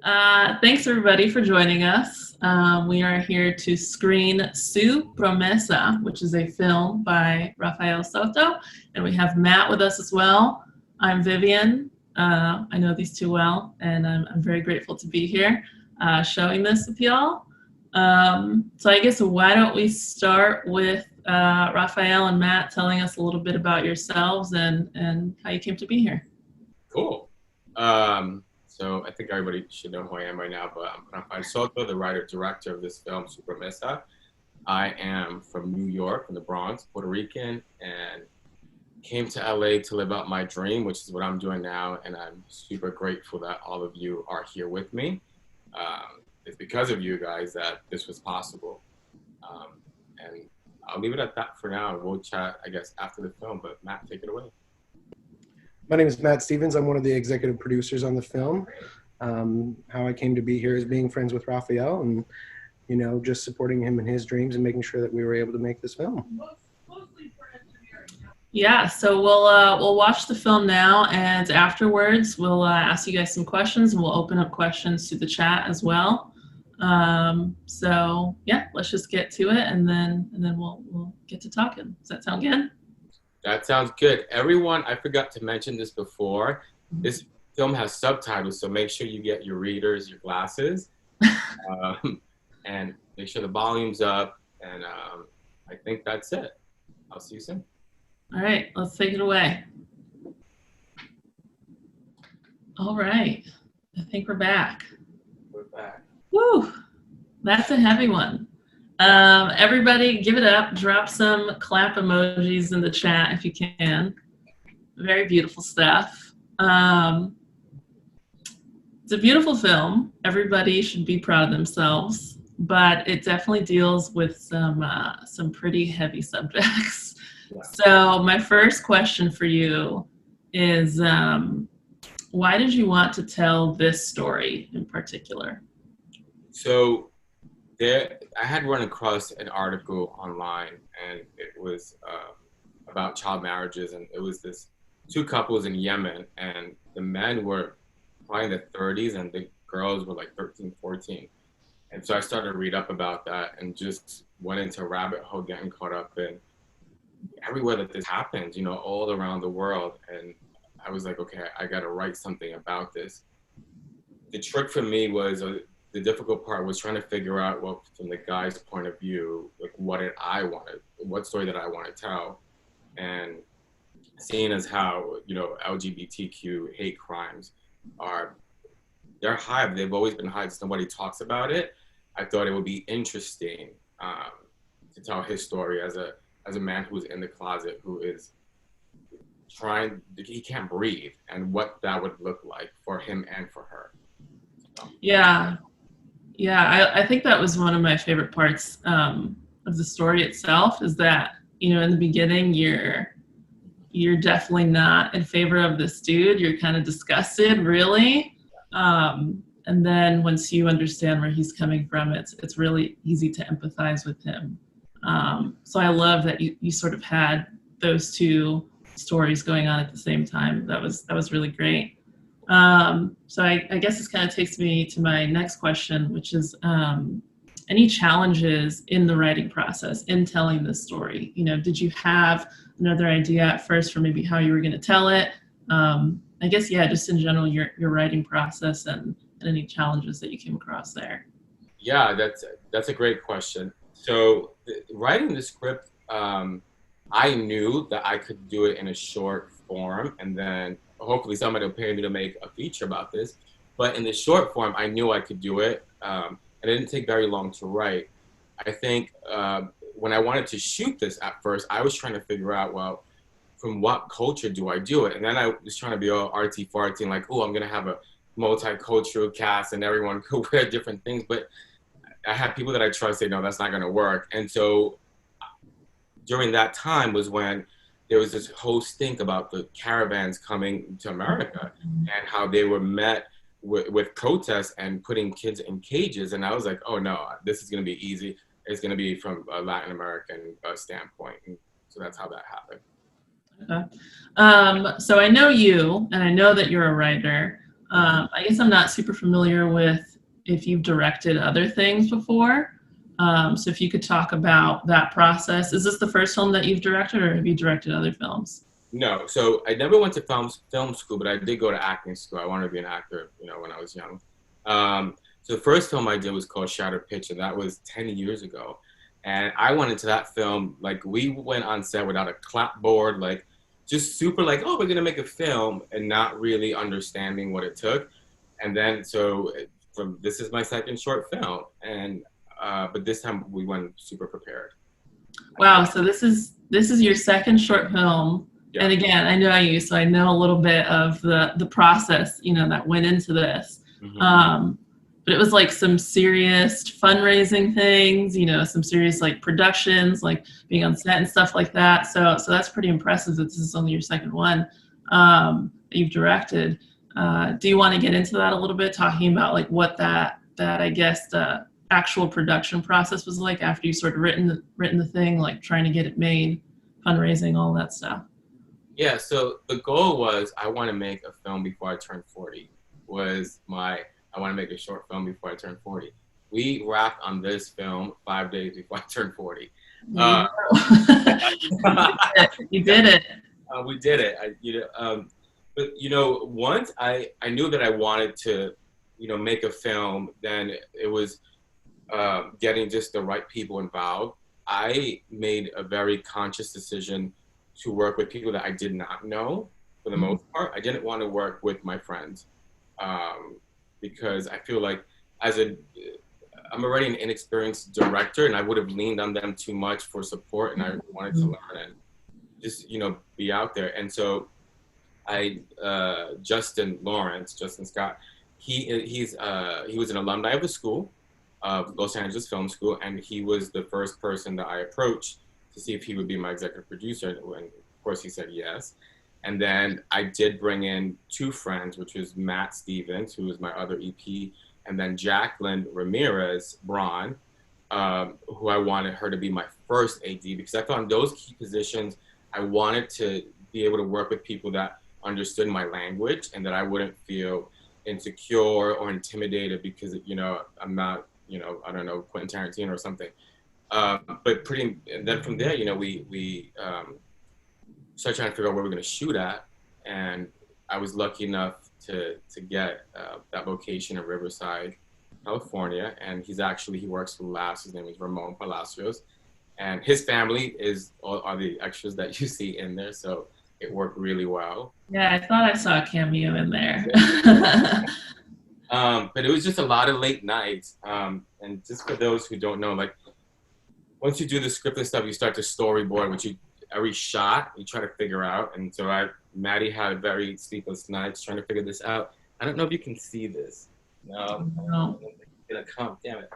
Thanks everybody for joining us. We are here to screen Su Promesa, which is a film by Rafael Soto, and we have Matt with us as well. I'm Vivian. I know these two well, and I'm very grateful to be here showing this with y'all. So I guess why don't we start with Rafael and Matt telling us a little bit about yourselves and how you came to be here. Cool. So I think everybody should know who I am by now, but I'm Rafael Soto, the writer-director of this film, Promesa. I am from New York, from the Bronx, Puerto Rican, and came to LA to live out my dream, which is what I'm doing now, and I'm super grateful that all of you are here with me. It's because of you guys that this was possible. And I'll leave it at that for now. We'll chat, I guess, after the film, but Matt, take it away. My name is Matt Stevens. I'm one of the executive producers on the film. How I came to be here is being friends with Rafael and, just supporting him in his dreams and making sure that we were able to make this film. Yeah, so we'll watch the film now, and afterwards we'll ask you guys some questions, and we'll open up questions to the chat as well. So yeah, let's just get to it, and then we'll get to talking. Does that sound good? That sounds good. Everyone, I forgot to mention this before. This film has subtitles, so make sure you get your readers, your glasses, and make sure the volume's up. And I think that's it. I'll see you soon. All right, let's take it away. All right, I think we're back. We're back. Woo, that's a heavy one. Everybody give it up, drop some clap emojis in the chat if you can. Very beautiful stuff. It's a beautiful film. Everybody should be proud of themselves, but it definitely deals with some pretty heavy subjects. Yeah. So my first question for you is, why did you want to tell this story in particular? So I had run across an article online, and it was about child marriages, and it was this two couples in Yemen, and the men were probably in their 30s, and the girls were like 13, 14. And so I started to read up about that, and just went into a rabbit hole, getting caught up in everywhere that this happens, all around the world. And I was like, okay, I got to write something about this. The trick for me was, the difficult part was trying to figure out, well, from the guy's point of view, like what story did I want to tell? And seeing as how, LGBTQ hate crimes they're high, they've always been high, nobody talks about it. I thought it would be interesting to tell his story as a man who's in the closet, who is he can't breathe, and what that would look like for him and for her. Yeah. Yeah, I think that was one of my favorite parts of the story itself, is that, in the beginning, you're definitely not in favor of this dude. You're kind of disgusted, really. And then once you understand where he's coming from, it's really easy to empathize with him. So I love that you sort of had those two stories going on at the same time. That was really great. So I guess this kind of takes me to my next question, which is any challenges in the writing process, in telling this story? Did you have another idea at first for maybe how you were going to tell it? I guess, yeah, just in general, your writing process and any challenges that you came across there. Yeah, that's a great question. So writing the script, I knew that I could do it in a short form, and then hopefully somebody will pay me to make a feature about this. But in the short form, I knew I could do it. And it didn't take very long to write. I think when I wanted to shoot this at first, I was trying to figure out, well, from what culture do I do it? And then I was trying to be all arty-farty and like, oh, I'm going to have a multicultural cast and everyone could wear different things. But I had people that I trust say, no, that's not going to work. And so during that time was when there was this whole stink about the caravans coming to America and how they were met with protests and putting kids in cages. And I was like, oh no, this is going to be easy. It's going to be from a Latin American standpoint. And so that's how that happened. Okay. So I know you, and I know that you're a writer. I guess I'm not super familiar with if you've directed other things before. So if you could talk about that process. Is this the first film that you've directed, or have you directed other films? No, so I never went to film school, but I did go to acting school. I wanted to be an actor, when I was young. So the first film I did was called Shattered Pitch, and that was 10 years ago. And I went into that film, like, we went on set without a clapboard, like, just super like, oh, we're gonna make a film, and not really understanding what it took. And then, this is my second short film, and but this time we went super prepared. Wow, so this is your second short film. Yeah. And again, I know you, so I know a little bit of the process, that went into this. But it was like some serious fundraising things, some serious like productions, like being on set and stuff like that. So that's pretty impressive that this is only your second one that you've directed. Do you want to get into that a little bit, talking about like what that I guess the actual production process was like after you sort of written the thing, like trying to get it made, fundraising, all that stuff? Yeah, so the goal was I want to make a film before I turn 40. I want to make a short film before I turn 40. We wrapped on this film 5 days before I turned 40. You did it. We did it. But once I knew that I wanted to, make a film, then it was getting just the right people involved. I made a very conscious decision to work with people that I did not know for the most part. I didn't want to work with my friends because I feel like I'm already an inexperienced director, and I would have leaned on them too much for support, and I wanted to learn and just, be out there. And so Justin Scott, he was an alumni of the school, of Los Angeles Film School, and he was the first person that I approached to see if he would be my executive producer. And of course he said yes. And then I did bring in two friends, which was Matt Stevens, who was my other EP, and then Jacqueline Ramirez Braun, who I wanted her to be my first AD, because I found those key positions, I wanted to be able to work with people that understood my language and that I wouldn't feel insecure or intimidated because, I'm not, I don't know, Quentin Tarantino or something. And then from there, we started trying to figure out where we're going to shoot at. And I was lucky enough to get that location in Riverside, California. And he works for LAFS. His name is Ramon Palacios. And his family are the extras that you see in there. So it worked really well. Yeah, I thought I saw a cameo in there. But it was just a lot of late nights. And just for those who don't know, like, once you do the script and stuff, you start to storyboard, which every shot you try to figure out. And so Maddie had very sleepless nights trying to figure this out. I don't know if you can see this. No. It's gonna come, damn it.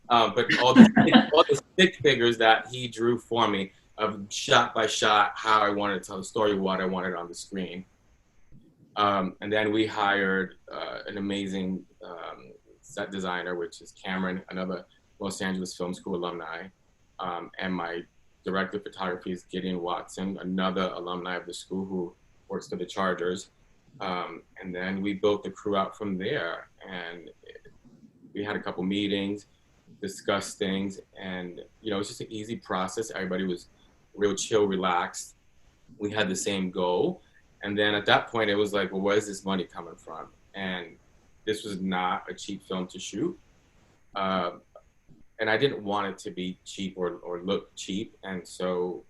But all the stick figures that he drew for me, of shot by shot, how I wanted to tell the story, what I wanted on the screen. And then we hired an amazing set designer, which is Cameron, another Los Angeles Film School alumni. And my director of photography is Gideon Watson, another alumni of the school who works for the Chargers. And then we built the crew out from there. And we had a couple meetings, discussed things, and it was just an easy process. Everybody was real chill, relaxed. We had the same goal. And then at that point, it was like, well, where's this money coming from? And this was not a cheap film to shoot. And I didn't want it to be cheap or look cheap. And so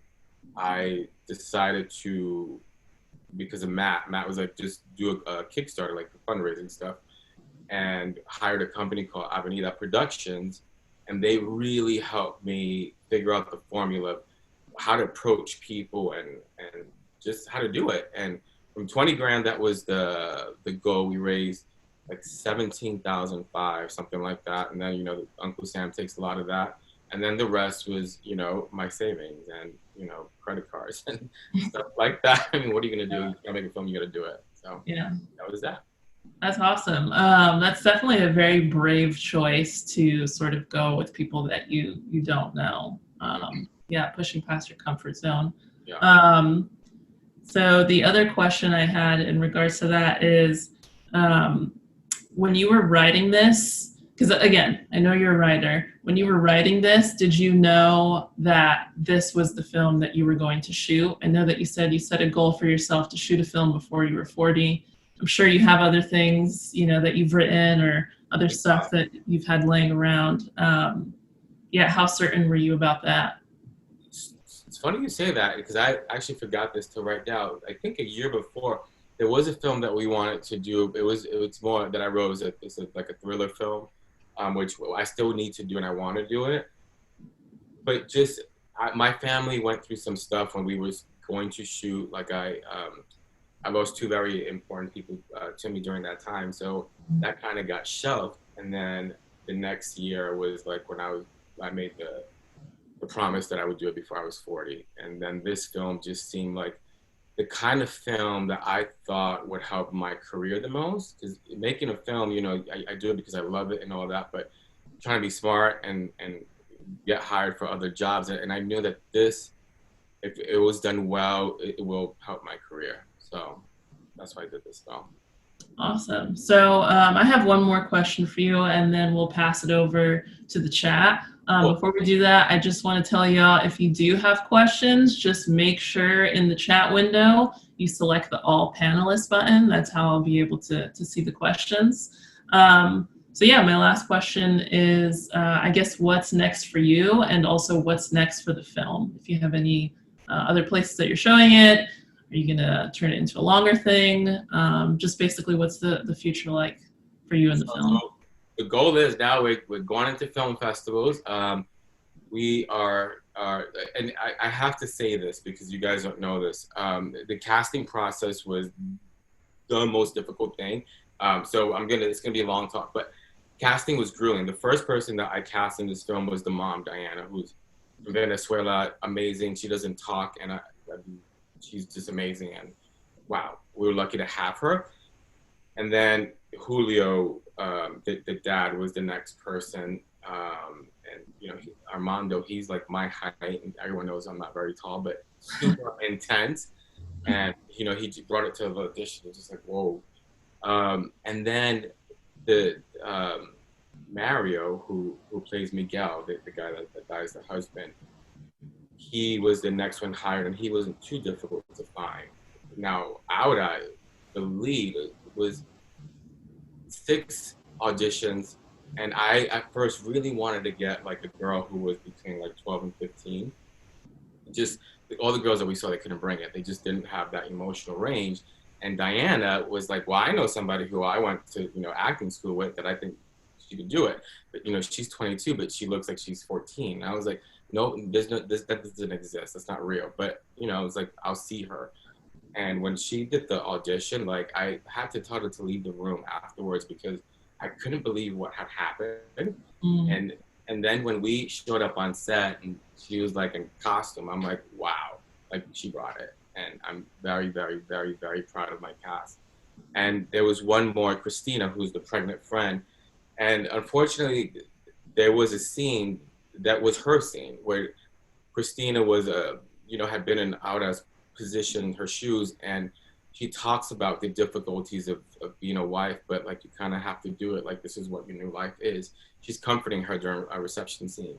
I decided to, because of Matt was like, just do a Kickstarter, like the fundraising stuff, and hired a company called Avenida Productions. And they really helped me figure out the formula of how to approach people and just how to do it. And from 20 grand, that was the goal. We raised like 17,500, something like that. And then, Uncle Sam takes a lot of that. And then the rest was, my savings and, credit cards and stuff like that. I mean, what are you going to do? You gotta make a film, you got to do it. So yeah, that was that. That's awesome. That's definitely a very brave choice to sort of go with people that you don't know. Yeah, pushing past your comfort zone. Yeah. So the other question I had in regards to that is, when you were writing this, because again, I know you're a writer. When you were writing this, did you know that this was the film that you were going to shoot? I know that you said you set a goal for yourself to shoot a film before you were 40. I'm sure you have other things, that you've written or other stuff that you've had laying around. Yeah, how certain were you about that? It's funny you say that because I actually forgot this to write down. I think a year before, there was a film that we wanted to do. It was more that I wrote. It's like a thriller film, which I still need to do and I want to do it. But just my family went through some stuff when we was going to shoot. Like I lost two very important people to me during that time, so that kind of got shelved. And then the next year was like when I made the promise that I would do it before I was 40. And then this film just seemed like the kind of film that I thought would help my career the most. Because making a film, I do it because I love it and all that, but trying to be smart and get hired for other jobs. And I knew that this, if it was done well, it will help my career. So that's why I did this film. Awesome. So I have one more question for you, and then we'll pass it over to the chat. Cool. Before we do that, I just want to tell y'all, if you do have questions, just make sure in the chat window you select the all panelists button. That's how I'll be able to see the questions. So yeah, my last question is, I guess, what's next for you, and also what's next for the film? If you have any other places that you're showing it, are you gonna turn it into a longer thing? Just basically, what's the future like for you in the film? So the goal is now we're going into film festivals. We are, and I have to say this because you guys don't know this. The casting process was the most difficult thing. So it's gonna be a long talk, but casting was grueling. The first person that I cast in this film was the mom, Diana, who's from Venezuela, amazing. She doesn't talk, and she's just amazing. And wow, we were lucky to have her. And then Julio, the dad, was the next person. And Armando, he's like my height, and everyone knows I'm not very tall, but super intense. And he brought it to the audition. It was just like, whoa. And then the Mario, who plays Miguel, the guy that dies, the husband, he was the next one hired, and he wasn't too difficult to find. Now, Aura, the lead, was 6 auditions, and I at first really wanted to get like a girl who was between like 12 and 15. Just all the girls that we saw, they couldn't bring it. They just didn't have that emotional range. And Diana was like, well, I know somebody who I went to acting school with that I think she could do it. But she's 22, but she looks like she's 14. And I was like, no, that doesn't exist. That's not real. But it's like, I'll see her. And when she did the audition, like I had to tell her to leave the room afterwards because I couldn't believe what had happened. And then when we showed up on set and she was like in costume, I'm like, wow, like she brought it. And I'm very, very, very, very proud of my cast. And there was one more, Christina, who's the pregnant friend. And unfortunately, there was a scene that was her scene where Christina was, had been in Aura's position, her shoes, and she talks about the difficulties of being a wife, but like you kind of have to do it, like this is what your new life is. She's comforting her during a reception scene.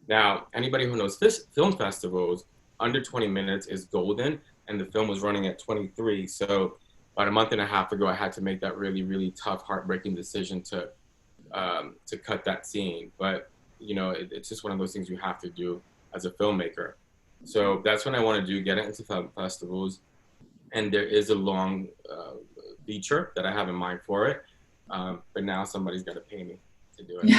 Now, anybody who knows film festivals, under 20 minutes is golden, and the film was running at 23. So about a month and a half ago, I had to make that really, really tough, heartbreaking decision to cut that scene. But it's just one of those things you have to do as a filmmaker. So that's what I want to do, get it into film festivals. And there is a long feature that I have in mind for it. But now somebody's got to pay me to do it.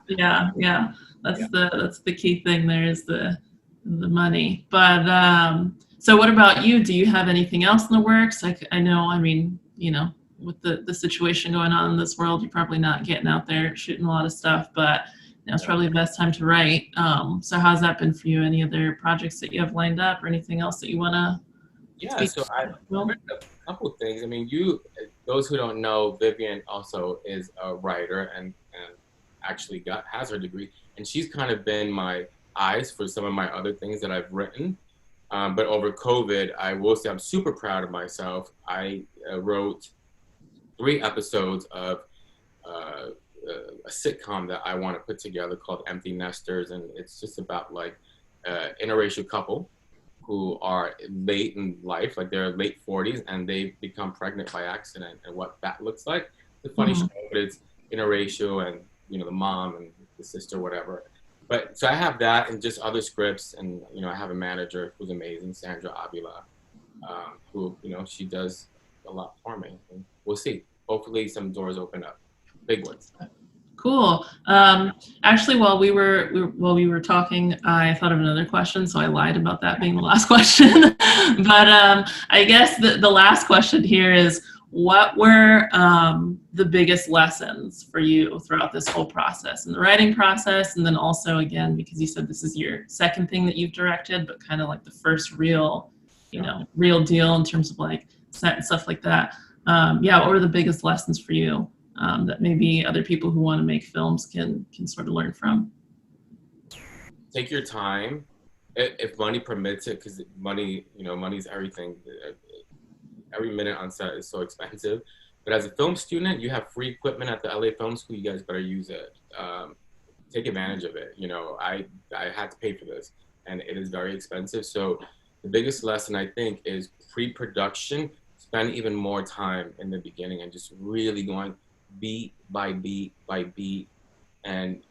Yeah. That's the key thing there is the money. But so what about you? Do you have anything else in the works? I know, with the situation going on in this world, you're probably not getting out there shooting a lot of stuff, but it's probably the best time to write. So how's that been for you? Any other projects that you have lined up or anything else that you want to so I've written a couple of things. Those who don't know, Vivian also is a writer and actually has her degree, and she's kind of been my eyes for some of my other things that I've written. But over COVID, I will say I'm super proud of myself. I wrote 3 episodes of a sitcom that I want to put together called Empty Nesters, and it's just about like interracial couple who are late in life, like they're late 40s, and they become pregnant by accident, and what that looks like. It's a funny show, but it's interracial, and the mom and the sister, whatever. But so I have that and just other scripts, and I have a manager who's amazing, Sandra Avila, who she does a lot for me. And we'll see. Hopefully, some doors open up, big ones. Cool. Actually, while we were talking, I thought of another question, so I lied about that being the last question. But I guess the last question here is, what were the biggest lessons for you throughout this whole process, in the writing process, and then also, again, because you said this is your second thing that you've directed, but kind of like the first real, real deal in terms of like set and stuff like that. What were the biggest lessons for you? That maybe other people who want to make films can sort of learn from? Take your time, if money permits it, because money's everything. Every minute on set is so expensive. But as a film student, you have free equipment at the LA Film School. You guys better use it. Take advantage of it. I had to pay for this, and it is very expensive. So the biggest lesson, I think, is pre-production. Spend even more time in the beginning and just really going beat by beat by beat, and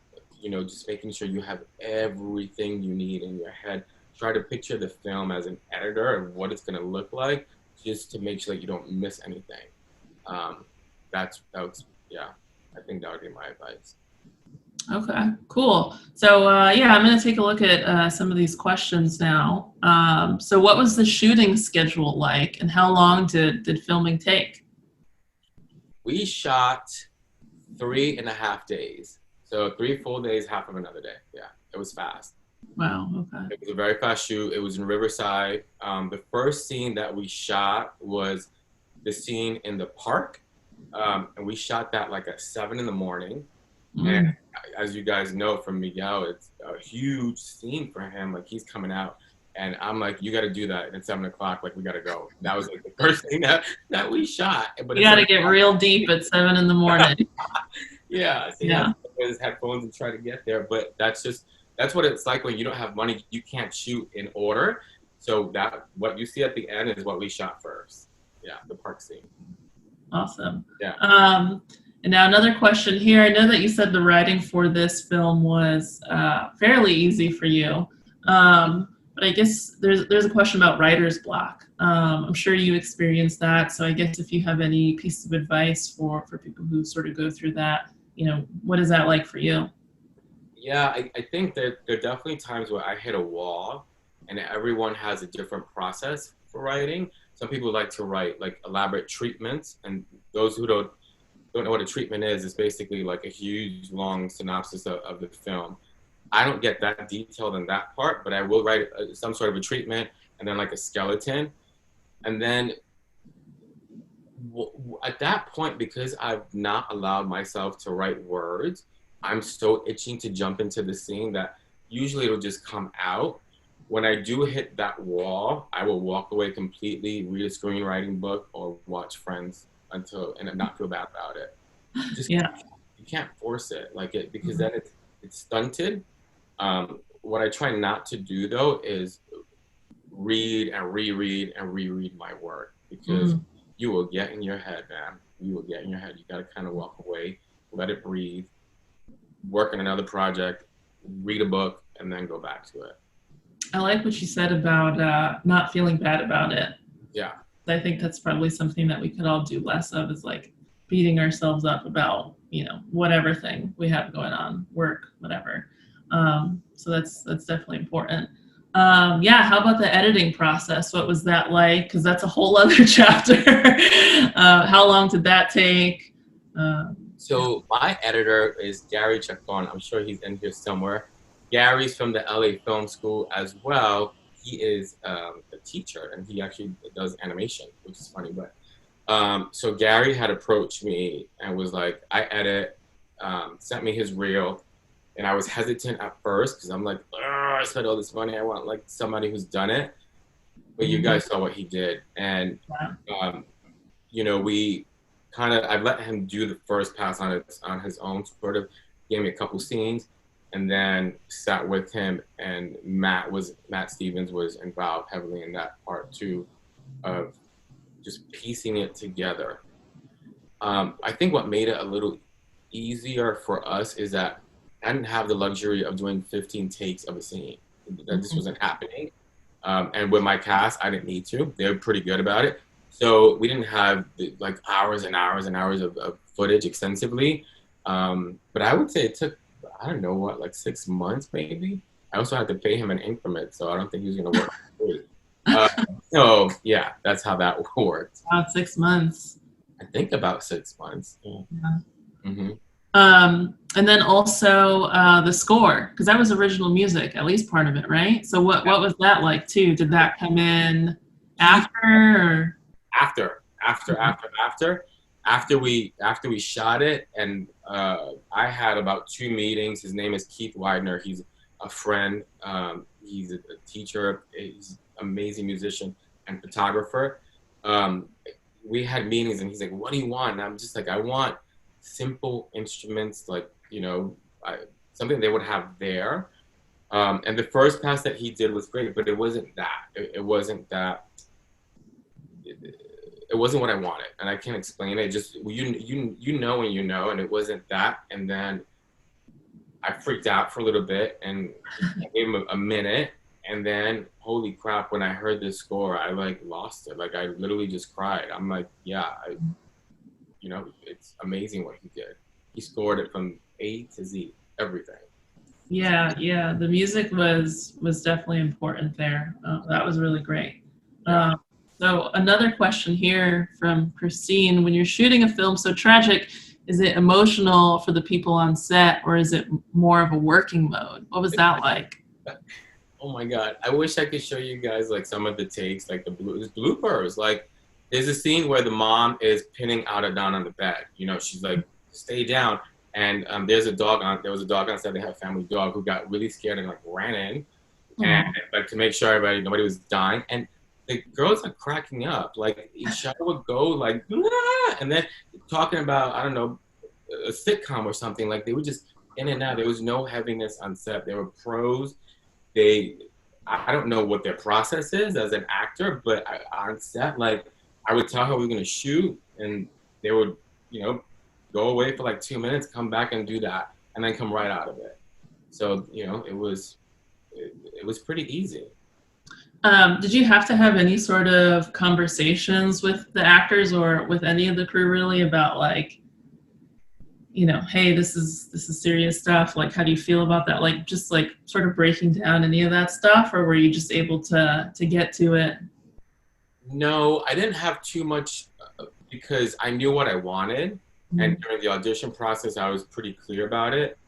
just making sure you have everything you need in your head. Try to picture the film as an editor and what it's going to look like, just to make sure that you don't miss anything. I think that would be my advice. Okay, cool. So I'm going to take a look at some of these questions now. So what was the shooting schedule like, and how long did filming take? We shot 3.5 days. So 3 full days, half of another day. Yeah, it was fast. Wow, okay. It was a very fast shoot. It was in Riverside. The first scene that we shot was the scene in the park. And we shot that like at 7 in the morning. And as you guys know from Miguel, it's a huge scene for him. Like, he's coming out. And I'm like, you got to do that at 7 o'clock. Like, we got to go. That was like the first thing that we shot. But you got to get real deep at 7 in the morning. Yeah. So he has to put his headphones and try to get there. But that's what it's like when you don't have money. You can't shoot in order. So that what you see at the end is what we shot first. Yeah, the park scene. Awesome. Yeah. And now another question here. I know that you said the writing for this film was fairly easy for you. But I guess there's a question about writer's block. I'm sure you experienced that. So I guess if you have any piece of advice for people who sort of go through that, what is that like for you? Yeah, I think that there are definitely times where I hit a wall, and everyone has a different process for writing. Some people like to write like elaborate treatments, and those who don't know what a treatment is, it's basically like a huge long synopsis of the film. I don't get that detailed in that part, but I will write some sort of a treatment and then like a skeleton. And then at that point, because I've not allowed myself to write words, I'm so itching to jump into the scene that usually it'll just come out. When I do hit that wall, I will walk away completely, read a screenwriting book, or watch Friends and not feel bad about it. You can't force it because then it's stunted. What I try not to do though is read and reread and reread my work, because you will get in your head, man. You will get in your head. You got to kind of walk away, let it breathe, work on another project, read a book, and then go back to it. I like what you said about not feeling bad about it. Yeah. I think that's probably something that we could all do less of, is like beating ourselves up about, whatever thing we have going on, work, whatever. So that's definitely important. How about the editing process? What was that like? Because that's a whole other chapter. How long did that take? So my editor is Gary Chacon. I'm sure he's in here somewhere. Gary's from the LA Film School as well. He is a teacher, and he actually does animation, which is funny. But so Gary had approached me and was like, I edit, sent me his reel. And I was hesitant at first because I'm like, I spent all this money. I want like somebody who's done it. But you guys saw what he did. And, I let him do the first pass on his own, sort of gave me a couple scenes, and then sat with him, and Matt Stevens was involved heavily in that part too, of just piecing it together. I think what made it a little easier for us is that I didn't have the luxury of doing 15 takes of a scene. That this wasn't happening. And with my cast, I didn't need to. They were pretty good about it. So we didn't have like hours and hours and hours of footage extensively. But I would say it took, I don't know what, like 6 months maybe. I also had to pay him an increment, so I don't think he was going to work for free. So yeah, that's how that worked. About 6 months. I think about 6 months. Yeah. Mm-hmm. And then also the score, because that was original music, at least part of it, right? So what was that like too? Did that come in after? Or? After we shot it, and I had about 2 meetings. His name is Keith Widener. He's a friend. He's a teacher. He's an amazing musician and photographer. We had meetings, and he's like, "What do you want?" And I'm just like, "I want simple instruments, like, you know, something they would have there." And the first pass that he did was great, but it wasn't that. It wasn't that. It wasn't what I wanted, and I can't explain it. Just you know when you know, and it wasn't that. And then I freaked out for a little bit, and I gave him a minute, and then holy crap, when I heard this score, I like lost it. Like I literally just cried. I'm like, yeah, you know, it's amazing what he did. He scored it from A to Z, everything. Yeah, the music was definitely important there. That was really great. Yeah. So another question here from Christine: when you're shooting a film so tragic, is it emotional for the people on set, or is it more of a working mode? What was that like? Oh my God, I wish I could show you guys like some of the takes, like the bloopers. Like there's a scene where the mom is pinning Ada down on the bed. You know, she's like, stay down. And there was a dog on set. They had a family dog who got really scared and like ran in, and like to make sure nobody was dying. And the girls are cracking up. Like each other would go like, ah! And then talking about, I don't know, a sitcom or something. Like they were just in and out. There was no heaviness on set. They were pros. I don't know what their process is as an actor, but on set, like I would tell her we were gonna shoot, and they would, you know, go away for like 2 minutes, come back and do that, and then come right out of it. So, you know, it was pretty easy. Did you have to have any sort of conversations with the actors or with any of the crew really about like, you know, hey, this is serious stuff. Like, how do you feel about that? Like, just like sort of breaking down any of that stuff, or were you just able to get to it? No, I didn't have too much because I knew what I wanted. And during the audition process, I was pretty clear about it.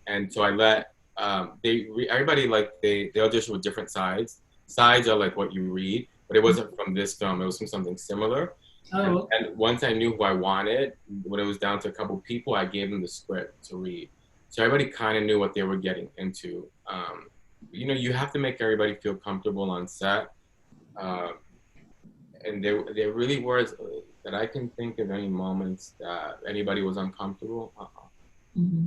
And so I let everybody, like they audition with different sides. Sides are like what you read, but it wasn't from this film. It was from something similar. Oh. And once I knew who I wanted, when it was down to a couple people, I gave them the script to read. So everybody kind of knew what they were getting into. You know, you have to make everybody feel comfortable on set. And there really was, that I can think of any moments that anybody was uncomfortable. Mm-hmm.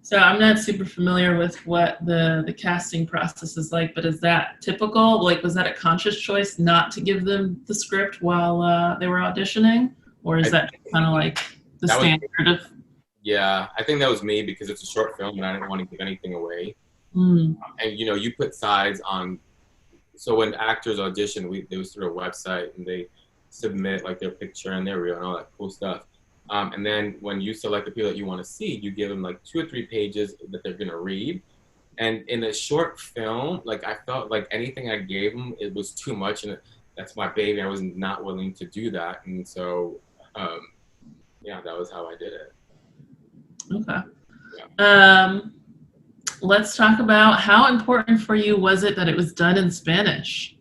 So I'm not super familiar with what the casting process is like, but is that typical? Like, was that a conscious choice not to give them the script while they were auditioning? Or is that kind of like the standard of? Yeah, I think that was me because it's a short film and I didn't want to give anything away. And, you know, you put sides on. So when actors audition, it was through a website, and they submit like their picture and their reel and all that cool stuff. And then when you select the people that you want to see, you give them like 2 or 3 pages that they're going to read. And in a short film, like I felt like anything I gave them, it was too much. And that's my baby. I was not willing to do that. And so, yeah, that was how I did it. Okay. Yeah. Let's talk about how important for you was it that it was done in Spanish?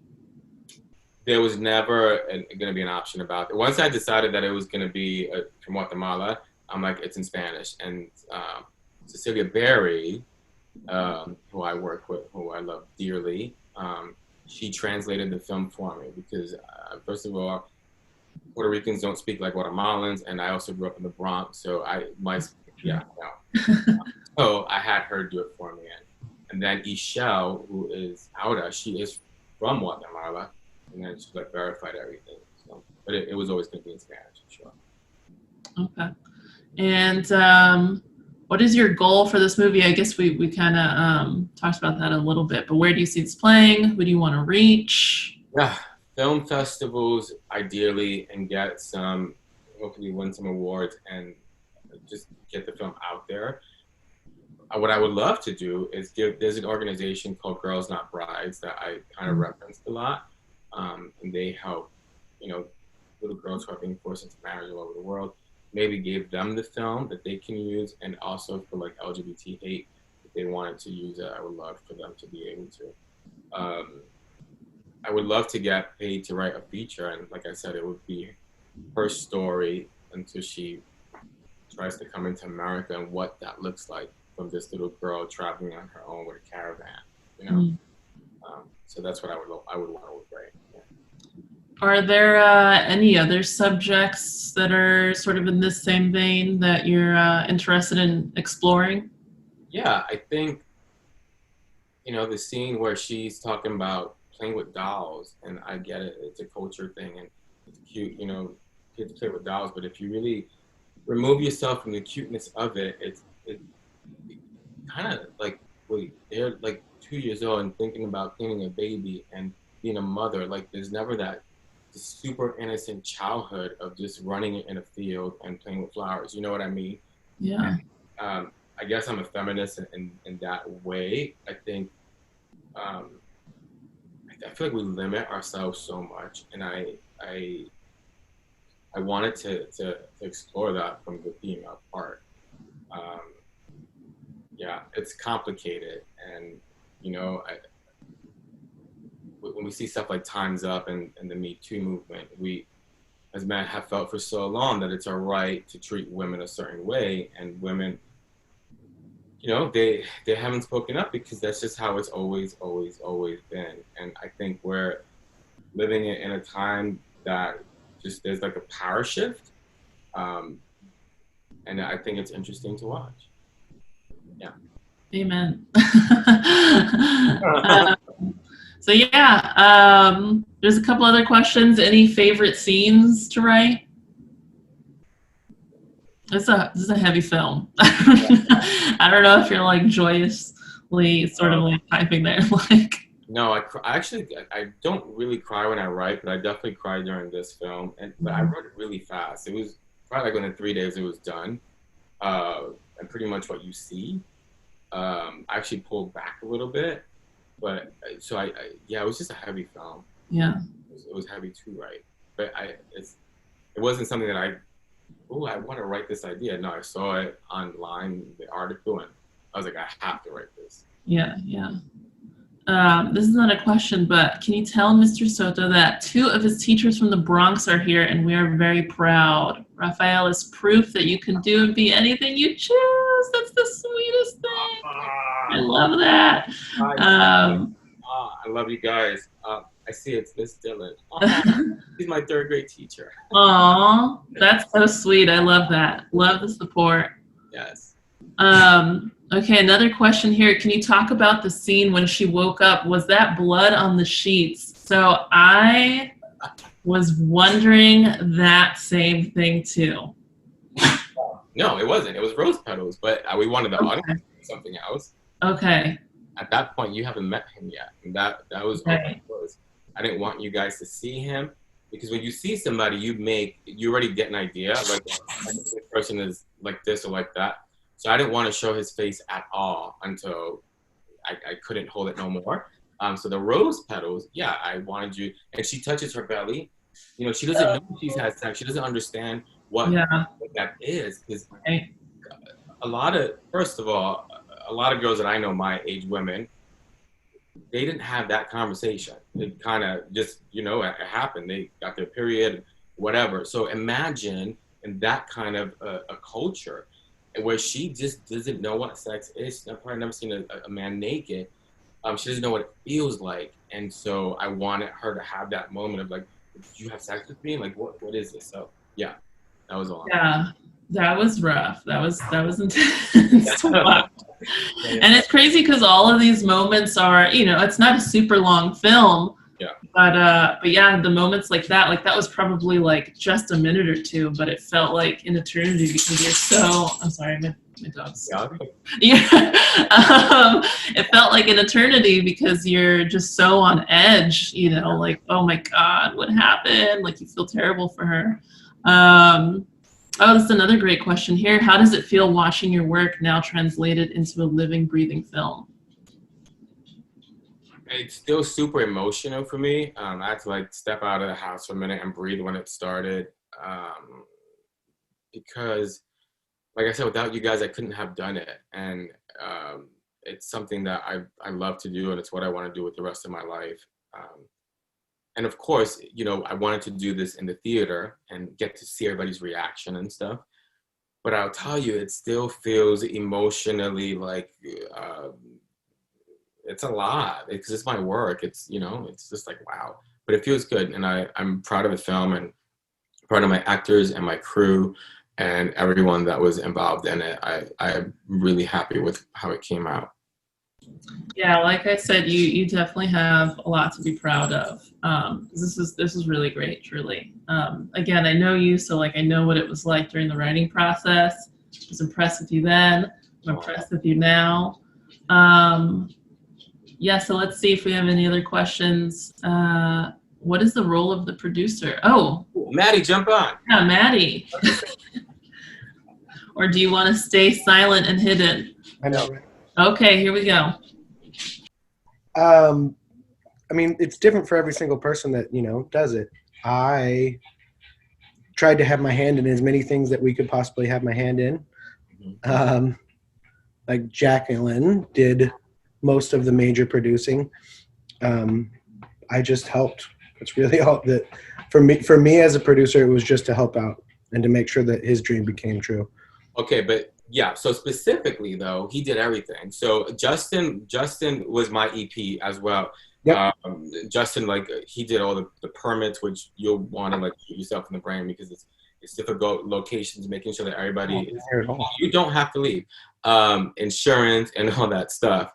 There was never going to be an option about it. Once I decided that it was going to be from Guatemala, I'm like, it's in Spanish. And Cecilia Berry, who I work with, who I love dearly, she translated the film for me because, first of all, Puerto Ricans don't speak like Guatemalans, and I also grew up in the Bronx, so yeah, no. So I had her do it for me, and then Ishel, who is Auda, she is from Guatemala, and then she like verified everything. So, but it was always going to be in Spanish, sure. Okay. And what is your goal for this movie? I guess we kind of talked about that a little bit, but where do you see this playing? Who do you want to reach? Yeah, film festivals ideally, and hopefully win some awards and just get the film out there. What I would love to do is there's an organization called Girls Not Brides that I kind of referenced a lot, and they help, little girls who are being forced into marriage all over the world. Maybe give them the film that they can use, and also for like LGBT hate, if they wanted to use it, I would love for them to be able to. I would love to get paid to write a feature, and like I said, it would be her story until she tries to come into America and what that looks like from this little girl traveling on her own with a caravan, So that's what I would want to write. Yeah. Are there any other subjects that are sort of in this same vein that you're interested in exploring? Yeah, I think, the scene where she's talking about playing with dolls, and I get it, it's a culture thing, and it's cute, kids play with dolls, but if you really remove yourself from the cuteness of it, it kind of like, wait, they're like 2 years old and thinking about cleaning a baby and being a mother. Like, there's never that super innocent childhood of just running in a field and playing with flowers. You know what I mean? Yeah. And, I guess I'm a feminist in that way. I think I feel like we limit ourselves so much, and I wanted to explore that from the female part. Yeah, it's complicated, and when we see stuff like Time's Up and the Me Too movement, we as men have felt for so long that it's our right to treat women a certain way, and women, they haven't spoken up because that's just how it's always been. And I think we're living in a time that just there's like a power shift, and I think it's interesting to watch. Yeah. Amen. So yeah, there's a couple other questions. Any favorite scenes to write? This is a heavy film. I don't know if you're like joyously sort of like typing there, like. No, I don't really cry when I write, but I definitely cried during this film, but I wrote it really fast. It was probably like within 3 days it was done, and pretty much what you see. I actually pulled back a little bit, but so it was just a heavy film. Yeah. It was heavy to write, but it wasn't something that I want to write this idea. No, I saw it online, the article, and I was like, I have to write this. Yeah. This is not a question, but can you tell Mr. Soto that 2 of his teachers from the Bronx are here, and we are very proud. Rafael is proof that you can do and be anything you choose. That's the sweetest thing. I love that. I love you guys. I see it's Miss Dillon. He's my 3rd grade teacher. Aw, that's so sweet. I love that. Love the support. Yes. Okay, another question here. Can you talk about the scene when she woke up? Was that blood on the sheets? So I was wondering that same thing too. No, it wasn't. It was rose petals, but we wanted the audience to do something else. Okay. At that point, you haven't met him yet, and that was all it was. I didn't want you guys to see him, because when you see somebody, you already get an idea, like this person is like this or like that. So I didn't want to show his face at all until I couldn't hold it no more. So the rose petals, yeah, I wanted you, and she touches her belly. She doesn't know she's had sex. She doesn't understand what that is, because first of all, a lot of girls that I know, my age women, they didn't have that conversation. It kind of just, it happened. They got their period, whatever. So imagine in that kind of a culture where she just doesn't know what sex is. She's probably never seen a man naked. She doesn't know what it feels like. And so I wanted her to have that moment of like, did you have sex with me? Like, what is this? So yeah, that was a lot. Yeah, that was rough. That was intense to watch. And it's crazy because all of these moments are, it's not a super long film. Yeah. But yeah, the moments like that was probably like just a minute or two, but it felt like an eternity because you're so. I'm sorry, my dog's. Yeah. It felt like an eternity because you're just so on edge. Like, oh my God, what happened? Like you feel terrible for her. Oh, this is another great question here. How does it feel watching your work now translated into a living, breathing film? It's still super emotional for me. I had to like step out of the house for a minute and breathe when it started, because, like I said, without you guys, I couldn't have done it. And it's something that I love to do, and it's what I want to do with the rest of my life. And of course, I wanted to do this in the theater and get to see everybody's reaction and stuff. But I'll tell you, it still feels emotionally like it's a lot because it's my work. It's just like wow. But it feels good, and I'm proud of the film and proud of my actors and my crew and everyone that was involved in it. I'm really happy with how it came out. Yeah, like I said, you definitely have a lot to be proud of. This is really great, truly. Again, I know you, so like I know what it was like during the writing process. I was impressed with you then. I'm impressed with you now. Yeah, so let's see if we have any other questions. What is the role of the producer? Oh, Maddie, jump on. Yeah, Maddie. Or do you want to stay silent and hidden? I know, right? Okay, here we go. I mean, it's different for every single person that, does it. I tried to have my hand in as many things that we could possibly have my hand in. Like Jacqueline did most of the major producing. I just helped. It's really all that for me as a producer, it was just to help out and to make sure that his dream became true. Okay, but yeah, so specifically though, he did everything. So Justin was my EP as well. Yep. Justin, like he did all the permits, which you'll want to like shoot yourself in the brain because it's difficult locations, making sure that everybody you don't have to leave. Insurance and all that stuff.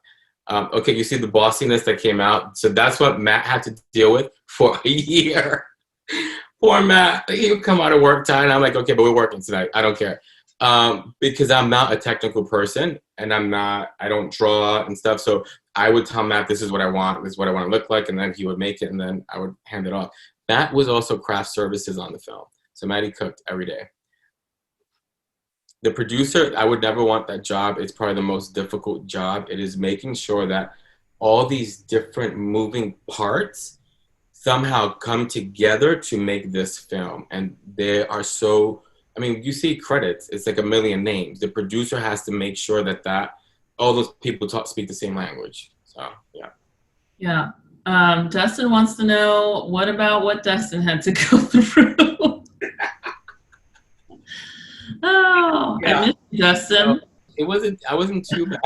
Okay, you see the bossiness that came out. So that's what Matt had to deal with for a year. Poor Matt. He would come out of work tired and I'm like, okay, but we're working tonight. I don't care. Because I'm not a technical person and I don't draw and stuff. So I would tell Matt, this is what I want. This is what I want to look like. And then he would make it and then I would hand it off. Matt was also craft services on the film. So Matty cooked every day. The producer, I would never want that job. It's probably the most difficult job. It is making sure that all these different moving parts somehow come together to make this film. And they are so, I mean, you see credits, it's like a million names. The producer has to make sure that all those people speak the same language. So, yeah. Yeah. Dustin wants to know, what about what Dustin had to go through? Oh, yeah. I miss you, Dustin. So I wasn't too bad.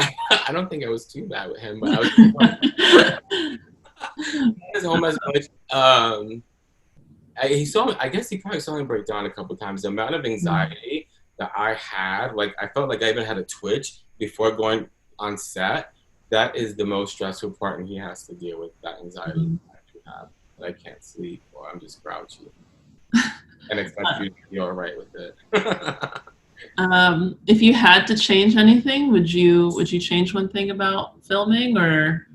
I don't think I was too bad with him, but I was his home as much. I guess he probably saw me break down a couple of times. The amount of anxiety that I had, like I felt like I even had a twitch before going on set. That is the most stressful part, and he has to deal with that anxiety that you have. That I can't sleep, or I'm just grouchy, and expect you to be all right with it. If you had to change anything, would you change one thing about filming, or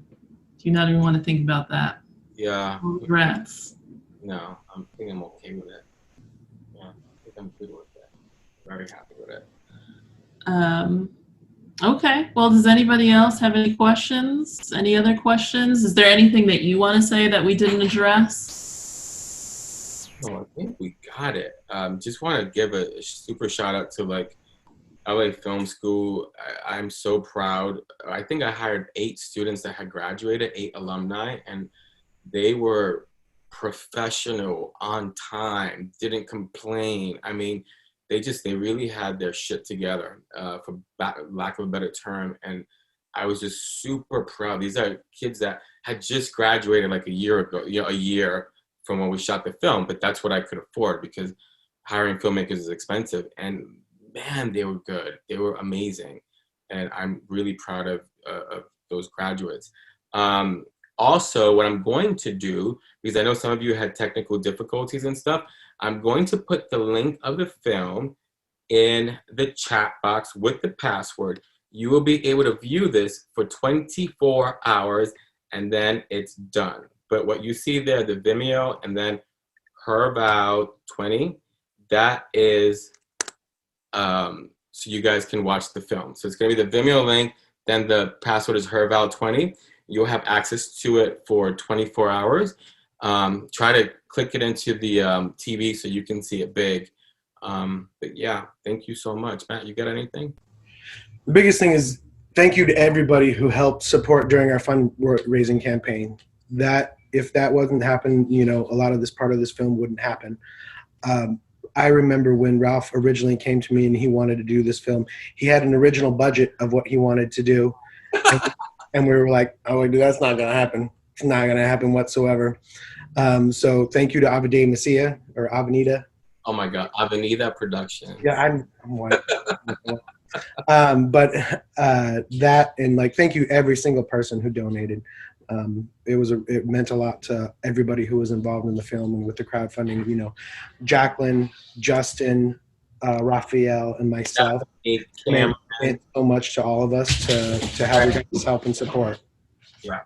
do you not even want to think about that? Yeah. Regrets. No, I think I'm okay with it. Yeah, I think I'm good with it. Very happy with it. Okay. Well, does anybody else have any questions? Any other questions? Is there anything that you want to say that we didn't address? No, I think we got it. Just want to give a super shout out to like LA Film School. I'm so proud. I think I hired 8 students that had graduated, 8 alumni, and they were professional, on time, didn't complain. I mean, they really had their shit together, for lack of a better term. And I was just super proud. These are kids that had just graduated like a year ago, a year from when we shot the film, but that's what I could afford because hiring filmmakers is expensive. And man, they were good. They were amazing. And I'm really proud of those graduates. Also, what I'm going to do, because I know some of you had technical difficulties and stuff, I'm going to put the link of the film in the chat box with the password. You will be able to view this for 24 hours and then it's done. But what you see there, the Vimeo and then Herval 20, that is so you guys can watch the film. So it's gonna be the Vimeo link, then the password is Herval 20. You'll have access to it for 24 hours. Try to click it into the TV so you can see it big. But yeah, thank you so much. Matt, you got anything? The biggest thing is thank you to everybody who helped support during our fundraising campaign. That if that wasn't happening, you know, a lot of this part of this film wouldn't happen. I remember when Ralph originally came to me and he wanted to do this film, he had an original budget of what he wanted to do. And we were like, oh, dude, that's not going to happen. It's not going to happen whatsoever. So thank you to Avenida Messia or Avenida. Oh my God, Avenida Productions. Yeah, I'm white. But that and like, thank you every single person who donated. It meant a lot to everybody who was involved in the film and with the crowdfunding. You know, Jacqueline, Justin, Rafael, and myself. It meant so much to all of us to have your guys' help and support. Yeah.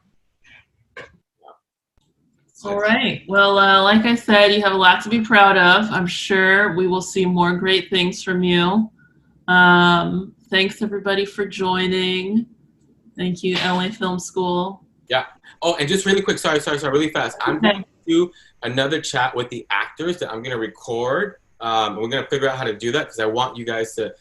All right. Well, like I said, you have a lot to be proud of. I'm sure we will see more great things from you. Thanks everybody for joining. Thank you, LA Film School. Yeah. Oh, and just really quick, sorry, really fast. I'm going to do another chat with the actors that I'm going to record. We're going to figure out how to do that because I want you guys to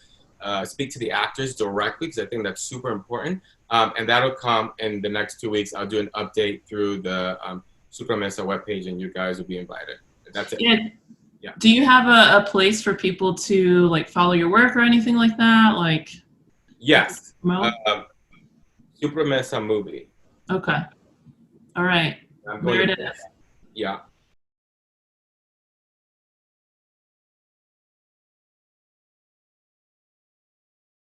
speak to the actors directly because I think that's super important. And that'll come in the next 2 weeks. I'll do an update through the Promesa webpage and you guys will be invited. That's it. Yeah. Do you have a place for people to like follow your work or anything like that? Like, yes. Promesa movie. Okay. All right. There it is. Yeah.